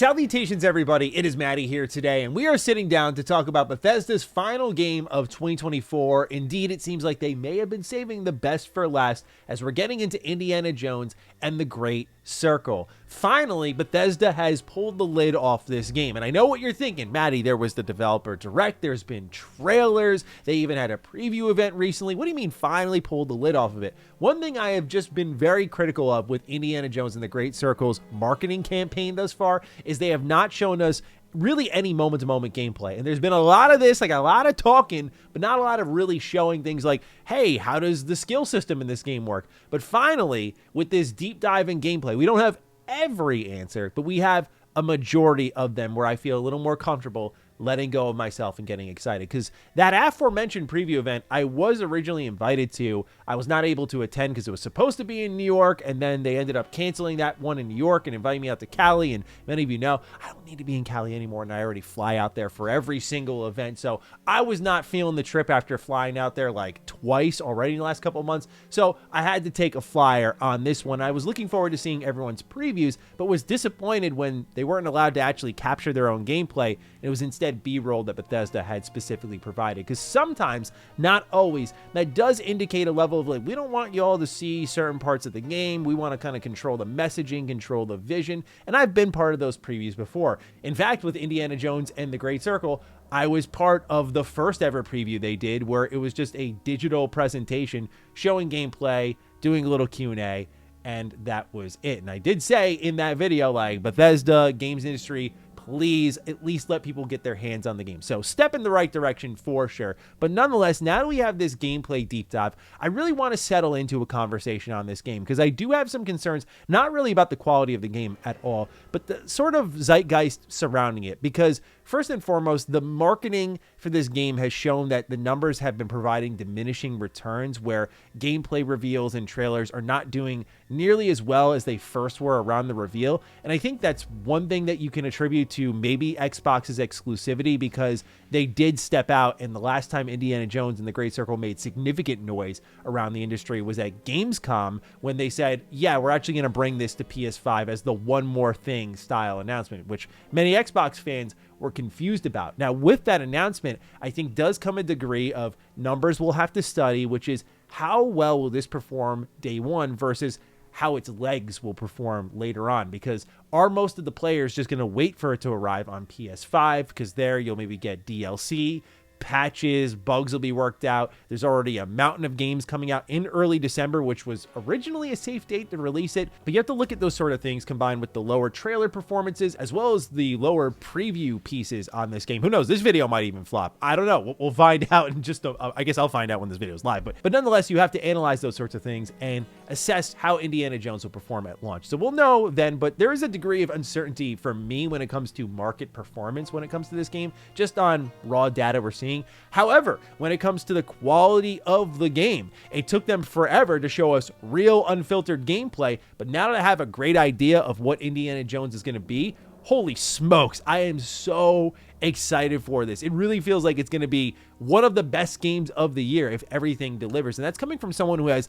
Salutations, everybody. It is Matty here today, and we are sitting down to talk about Bethesda's final game of 2024. Indeed, it seems like they may have been saving the best for last as we're getting into Indiana Jones and the Great Circle. Finally, Bethesda has pulled the lid off this game, and I know what you're thinking. Matty, there was the developer direct, there's been trailers, they even had a preview event recently. What do you mean finally pulled the lid off of it? One thing I have just been very critical of with Indiana Jones and the Great Circle's marketing campaign thus far is they have not shown us really any moment-to-moment gameplay. And there's been a lot of this, like a lot of talking, but not a lot of really showing things like, hey, how does the skill system in this game work? But finally, with this deep dive in gameplay, we don't have every answer, but we have a majority of them where I feel a little more comfortable letting go of myself and getting excited. Because that aforementioned preview event I was originally invited to, I was not able to attend because it was supposed to be in New York, and then they ended up canceling that one in New York and inviting me out to Cali. And many of you know, I don't need to be in Cali anymore, and I already fly out there for every single event. So I was not feeling the trip after flying out there like twice already in the last couple of months. So I had to take a flyer on this one. I was looking forward to seeing everyone's previews, but was disappointed when they weren't allowed to actually capture their own gameplay. It was instead B-roll that Bethesda had specifically provided, because sometimes, not always, that does indicate a level of like, we don't want you all to see certain parts of the game. We want to kind of control the messaging, control the vision, and I've been part of those previews before. In fact, with Indiana Jones and the Great Circle, I was part of the first ever preview they did, where it was just a digital presentation showing gameplay, doing a little Q&A, and that was it. And I did say in that video, like, Bethesda, games industry, please at least let people get their hands on the game. So step in the right direction for sure. But nonetheless, now that we have this gameplay deep dive, I really want to settle into a conversation on this game, because I do have some concerns, not really about the quality of the game at all, but the sort of zeitgeist surrounding it. Because first and foremost, the marketing for this game has shown that the numbers have been providing diminishing returns, where gameplay reveals and trailers are not doing nearly as well as they first were around the reveal. And I think that's one thing that you can attribute to maybe Xbox's exclusivity, because they did step out, and the last time Indiana Jones and the Great Circle made significant noise around the industry was at Gamescom, when they said, yeah, we're actually going to bring this to PS5 as the one more thing style announcement, which many Xbox fans were confused about. Now, with that announcement, I think does come a degree of numbers we'll have to study, which is how well will this perform day one versus how its legs will perform later on. Because are most of the players just going to wait for it to arrive on PS5? Because there you'll maybe get DLC, patches, bugs will be worked out. There's already a mountain of games coming out in early December, which was originally a safe date to release it. But you have to look at those sort of things combined with the lower trailer performances, as well as the lower preview pieces on this game. Who knows? This video might even flop. I don't know. We'll find out in just I guess I'll find out when this video is live. But nonetheless, you have to analyze those sorts of things and assess how Indiana Jones will perform at launch. So we'll know then, but there is a degree of uncertainty for me when it comes to market performance when it comes to this game, just on raw data we're seeing. However, when it comes to the quality of the game, it took them forever to show us real unfiltered gameplay, but now that I have a great idea of what Indiana Jones is going to be, holy smokes, I am so excited for this. It really feels like it's going to be one of the best games of the year if everything delivers. And that's coming from someone who has,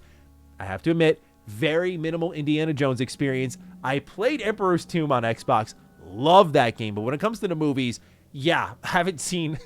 I have to admit, very minimal Indiana Jones experience. I played Emperor's Tomb on Xbox, love that game, but when it comes to the movies, yeah, haven't seen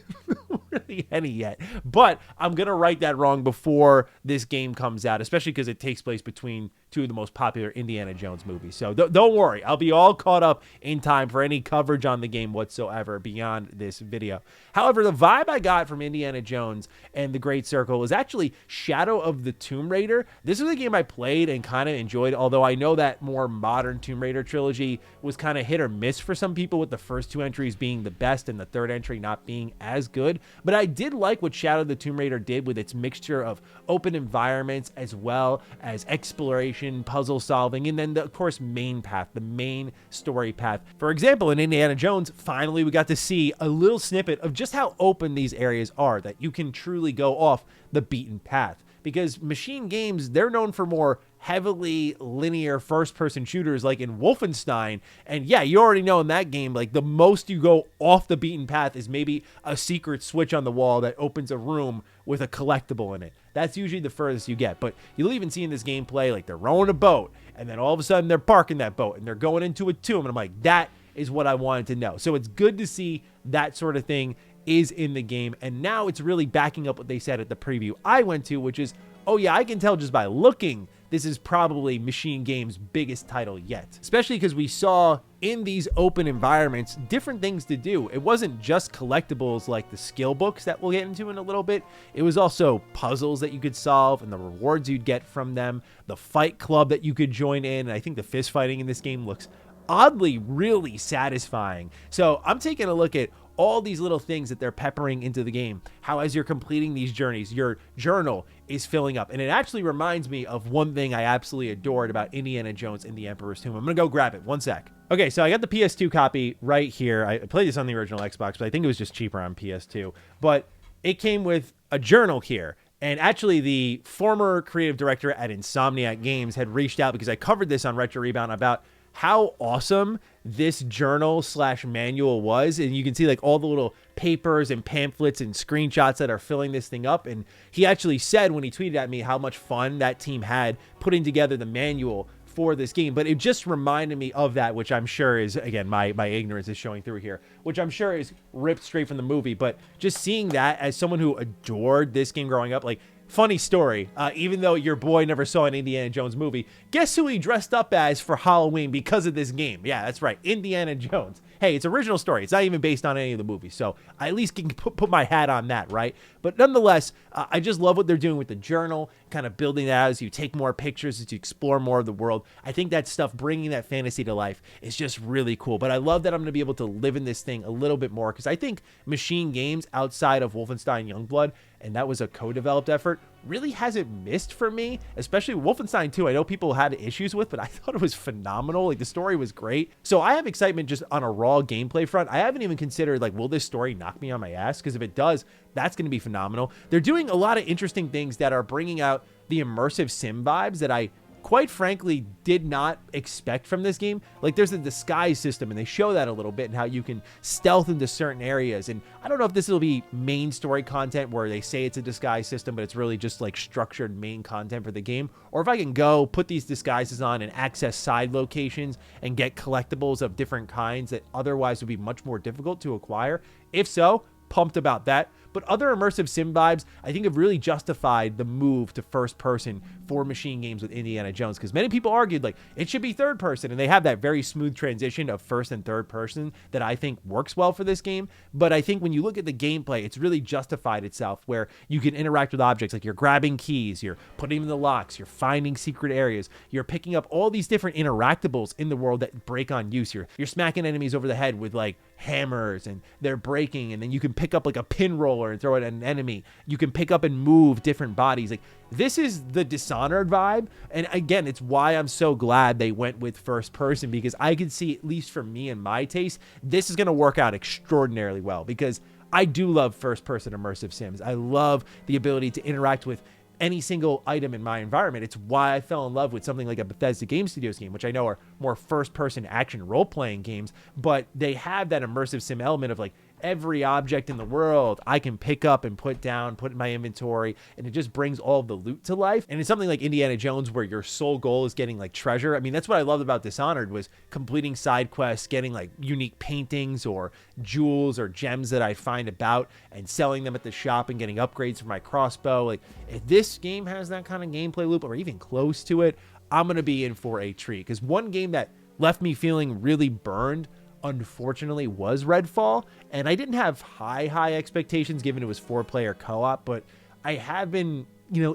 really any yet. But I'm going to right that wrong before this game comes out, especially because it takes place between two of the most popular Indiana Jones movies. So don't worry, I'll be all caught up in time for any coverage on the game whatsoever beyond this video. However, the vibe I got from Indiana Jones and the Great Circle is actually Shadow of the Tomb Raider. This was a game I played and kind of enjoyed, although I know that more modern Tomb Raider trilogy was kind of hit or miss for some people, with the first two entries being the best and the third entry not being as good. But I did like what Shadow of the Tomb Raider did with its mixture of open environments as well as exploration, puzzle solving, and then of course main path, the main story path. For example, in Indiana Jones, finally we got to see a little snippet of just how open these areas are, that you can truly go off the beaten path. Because Machine Games, they're known for more heavily linear first-person shooters like in Wolfenstein. And yeah, you already know in that game, like the most you go off the beaten path is maybe a secret switch on the wall that opens a room with a collectible in it. That's usually the furthest you get. But you'll even see in this gameplay, like they're rowing a boat, and then all of a sudden they're parking that boat and they're going into a tomb. And I'm like, that is what I wanted to know. So it's good to see that sort of thing is in the game. And now it's really backing up what they said at the preview I went to, which is, oh yeah, I can tell just by looking, this is probably Machine Games' biggest title yet. Especially because we saw in these open environments different things to do. It wasn't just collectibles like the skill books that we'll get into in a little bit. It was also puzzles that you could solve and the rewards you'd get from them, the fight club that you could join in. And I think the fist fighting in this game looks oddly really satisfying. So I'm taking a look at all these little things that they're peppering into the game, how as you're completing these journeys, your journal is filling up. And it actually reminds me of one thing I absolutely adored about Indiana Jones and the Emperor's Tomb. I'm going to go grab it. One sec. Okay, so I got the PS2 copy right here. I played this on the original Xbox, but I think it was just cheaper on PS2. But it came with a journal here. And actually, the former creative director at Insomniac Games had reached out because I covered this on Retro Rebound about how awesome this journal / manual was. And you can see like all the little papers and pamphlets and screenshots that are filling this thing up. And he actually said when he tweeted at me how much fun that team had putting together the manual for this game. But it just reminded me of that, which I'm sure is, again, my ignorance is showing through here, which I'm sure is ripped straight from the movie. But just seeing that as someone who adored this game growing up, like, funny story, even though your boy never saw an Indiana Jones movie, guess who he dressed up as for Halloween because of this game? Yeah, that's right, Indiana Jones. Hey, it's original story. It's not even based on any of the movies, so I at least can put my hat on that, right? But nonetheless, I just love what they're doing with the journal, kind of building that out as you take more pictures, as you explore more of the world. I think that stuff, bringing that fantasy to life, is just really cool. But I love that I'm going to be able to live in this thing a little bit more, because I think Machine Games, outside of Wolfenstein Youngblood, and that was a co-developed effort, really hasn't missed for me, especially Wolfenstein 2. I know people had issues with, but I thought it was phenomenal. Like, the story was great. So I have excitement just on a raw gameplay front. I haven't even considered, like, will this story knock me on my ass? Because if it does, that's going to be phenomenal. They're doing a lot of interesting things that are bringing out the immersive sim vibes that I quite frankly did not expect from this game. Like, there's a disguise system, and they show that a little bit, and how you can stealth into certain areas. And I don't know if this will be main story content where they say it's a disguise system, but it's really just like structured main content for the game, or if I can go put these disguises on and access side locations and get collectibles of different kinds that otherwise would be much more difficult to acquire. If so, pumped about that. But other immersive sim vibes, I think, have really justified the move to first person for Machine Games with Indiana Jones, because many people argued like it should be third person, and they have that very smooth transition of first and third person that I think works well for this game. But I think when you look at the gameplay, it's really justified itself, where you can interact with objects, like you're grabbing keys, you're putting them in the locks, you're finding secret areas, you're picking up all these different interactables in the world that break on use. You're smacking enemies over the head with like hammers, and they're breaking, and then you can pick up like a pin roller and throw it at an enemy. You can pick up and move different bodies. Like, this is the Dishonored vibe, and again, it's why I'm so glad they went with first person, because I can see, at least for me and my taste, this is going to work out extraordinarily well, because I do love first person immersive sims. I love the ability to interact with any single item in my environment. It's why I fell in love with something like a Bethesda Game Studios game, which I know are more first-person action role-playing games, but they have that immersive sim element of like every object in the world I can pick up and put down, put in my inventory, and it just brings all of the loot to life. And it's something like Indiana Jones where your sole goal is getting like treasure. I mean, that's what I loved about Dishonored, was completing side quests, getting like unique paintings or jewels or gems that I find about, and selling them at the shop and getting upgrades for my crossbow. Like, if this game has that kind of gameplay loop, or even close to it, I'm going to be in for a treat. Because one game that left me feeling really burned, unfortunately, was Redfall, and I didn't have high expectations given it was 4-player co-op, but I have been,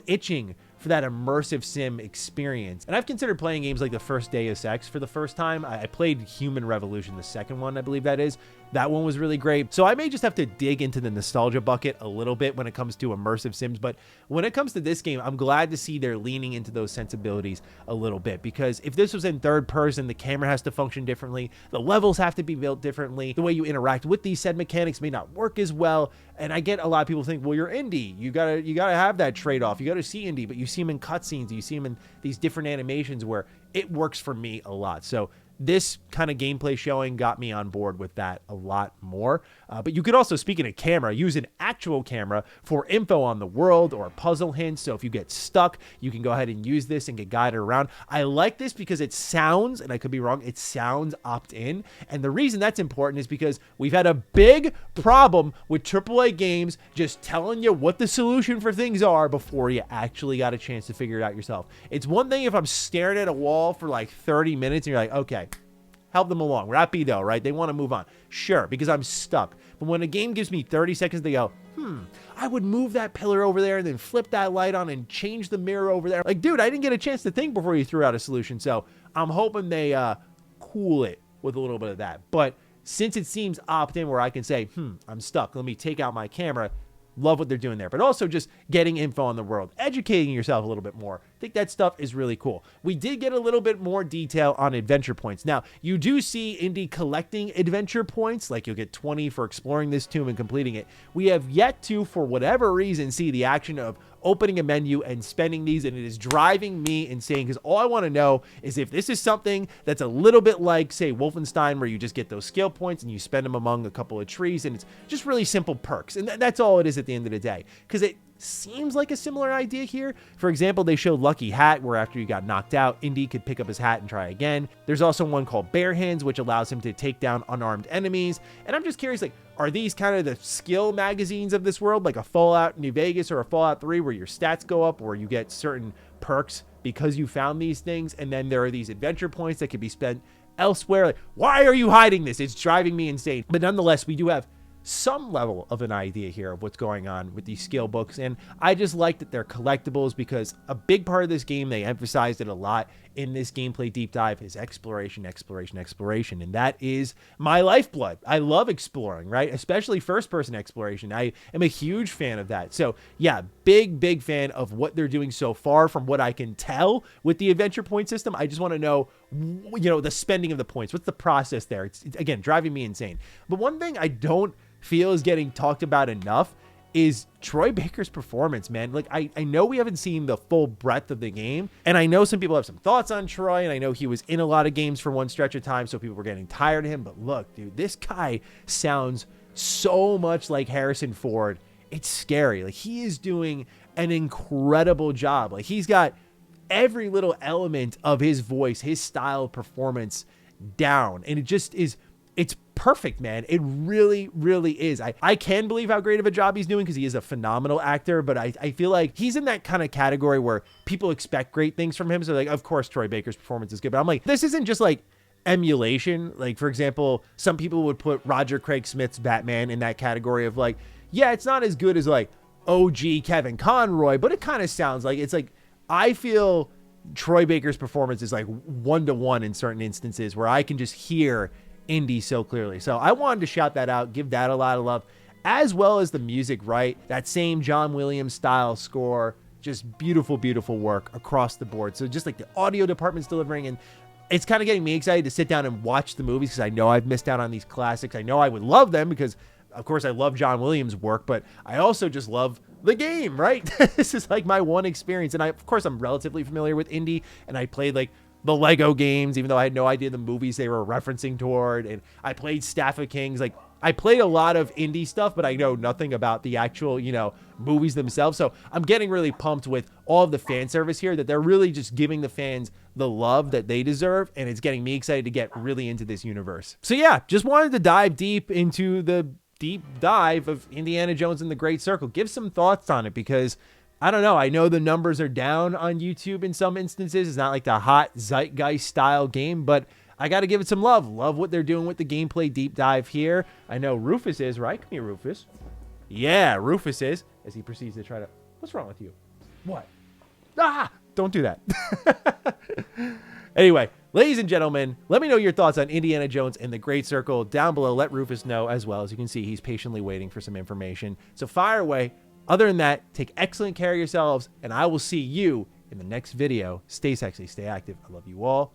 itching for that immersive sim experience. And I've considered playing games like the first Deus Ex for the first time. I played Human Revolution, the second one, I believe that is. That one was really great. So I may just have to dig into the nostalgia bucket a little bit when it comes to immersive sims. But when it comes to this game, I'm glad to see they're leaning into those sensibilities a little bit. Because if this was in third person, the camera has to function differently. The levels have to be built differently. The way you interact with these said mechanics may not work as well. And I get a lot of people think, well, you're indie. You gotta have that trade-off. You gotta see indie, but you see them in cutscenes. You see them in these different animations where it works for me a lot. So this kind of gameplay showing got me on board with that a lot more. But you could also, speaking of camera, use an actual camera for info on the world or puzzle hints. So if you get stuck, you can go ahead and use this and get guided around. I like this because it sounds, and I could be wrong, it sounds opt-in. And the reason that's important is because we've had a big problem with AAA games just telling you what the solution for things are before you actually got a chance to figure it out yourself. It's one thing if I'm staring at a wall for like 30 minutes and you're like, okay, help them along. Rappy though, right? They want to move on. Sure, because I'm stuck. But when a game gives me 30 seconds, they go, I would move that pillar over there and then flip that light on and change the mirror over there. Like, dude, I didn't get a chance to think before you threw out a solution. So I'm hoping they cool it with a little bit of that. But since it seems opt-in where I can say, I'm stuck, let me take out my camera. Love what they're doing there, but also just getting info on the world, educating yourself a little bit more. I think that stuff is really cool. We did get a little bit more detail on adventure points. Now, you do see Indy collecting adventure points, like you'll get 20 for exploring this tomb and completing it. We have yet to, for whatever reason, see the action of opening a menu and spending these, and it is driving me insane because all I want to know is if this is something that's a little bit like, say, Wolfenstein, where you just get those skill points and you spend them among a couple of trees, and it's just really simple perks, and that's all it is at the end of the day, because it seems like a similar idea here. For example, they showed Lucky Hat, where after you got knocked out, Indy could pick up his hat and try again. There's also one called Bare Hands, which allows him to take down unarmed enemies. And I'm just curious, like, are these kind of the skill magazines of this world, like a Fallout New Vegas or a Fallout 3, where your stats go up, or you get certain perks because you found these things? And then there are these adventure points that can be spent elsewhere. Like, why are you hiding this? It's driving me insane. But nonetheless, we do have some level of an idea here of what's going on with these skill books, and I just like that they're collectibles, because a big part of this game, they emphasized it a lot in this gameplay deep dive, is exploration, and that is my lifeblood. I love exploring, right? Especially first-person exploration. I am a huge fan of that. So yeah, big fan of what they're doing so far from what I can tell with the adventure point system. I just want to know, the spending of the points. What's the process there? It's again, driving me insane. But one thing I don't feel is getting talked about enough is Troy Baker's performance, man. Like, I know we haven't seen the full breadth of the game, and I know some people have some thoughts on Troy, and I know he was in a lot of games for one stretch of time, so people were getting tired of him. But look, dude, this guy sounds so much like Harrison Ford. It's scary. Like, he is doing an incredible job. Like, he's got every little element of his voice, his style of performance down, and it just is, it's perfect, man. It really is. I can believe how great of a job he's doing, because he is a phenomenal actor, but I feel like he's in that kind of category where people expect great things from him. So like, of course, Troy Baker's performance is good, but I'm like, this isn't just like emulation. Like, for example, some people would put Roger Craig Smith's Batman in that category of like, yeah, it's not as good as like OG Kevin Conroy, but it kind of sounds like, it's like, I feel Troy Baker's performance is like 1-to-1 in certain instances where I can just hear Indy so clearly. So I wanted to shout that out, give that a lot of love, as well as the music, right? That same John Williams style score, just beautiful work across the board. So just like the audio department's delivering, and it's kind of getting me excited to sit down and watch the movies, because I know I've missed out on these classics. I know I would love them because, of course, I love John Williams' work, but I also just love the game, right? This is like my one experience. And of course, I'm relatively familiar with Indy, and I played like the Lego games, even though I had no idea the movies they were referencing toward. And I played Staff of Kings. Like, I played a lot of indie stuff, but I know nothing about the actual, movies themselves. So I'm getting really pumped with all of the fan service here, that they're really just giving the fans the love that they deserve. And it's getting me excited to get really into this universe. So yeah, just wanted to dive deep into the deep dive of Indiana Jones and the Great Circle. Give some thoughts on it, because I don't know. I know the numbers are down on YouTube in some instances. It's not like the hot zeitgeist style game, but I got to give it some love. Love what they're doing with the gameplay deep dive here. I know Rufus is, right? Come here, Rufus. Yeah, Rufus is, as he proceeds to try to... What's wrong with you? What? Ah! Don't do that. Anyway, ladies and gentlemen, let me know your thoughts on Indiana Jones and the Great Circle down below. Let Rufus know as well. As you can see, he's patiently waiting for some information. So fire away. Other than that, take excellent care of yourselves, and I will see you in the next video. Stay sexy, stay active. I love you all.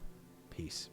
Peace.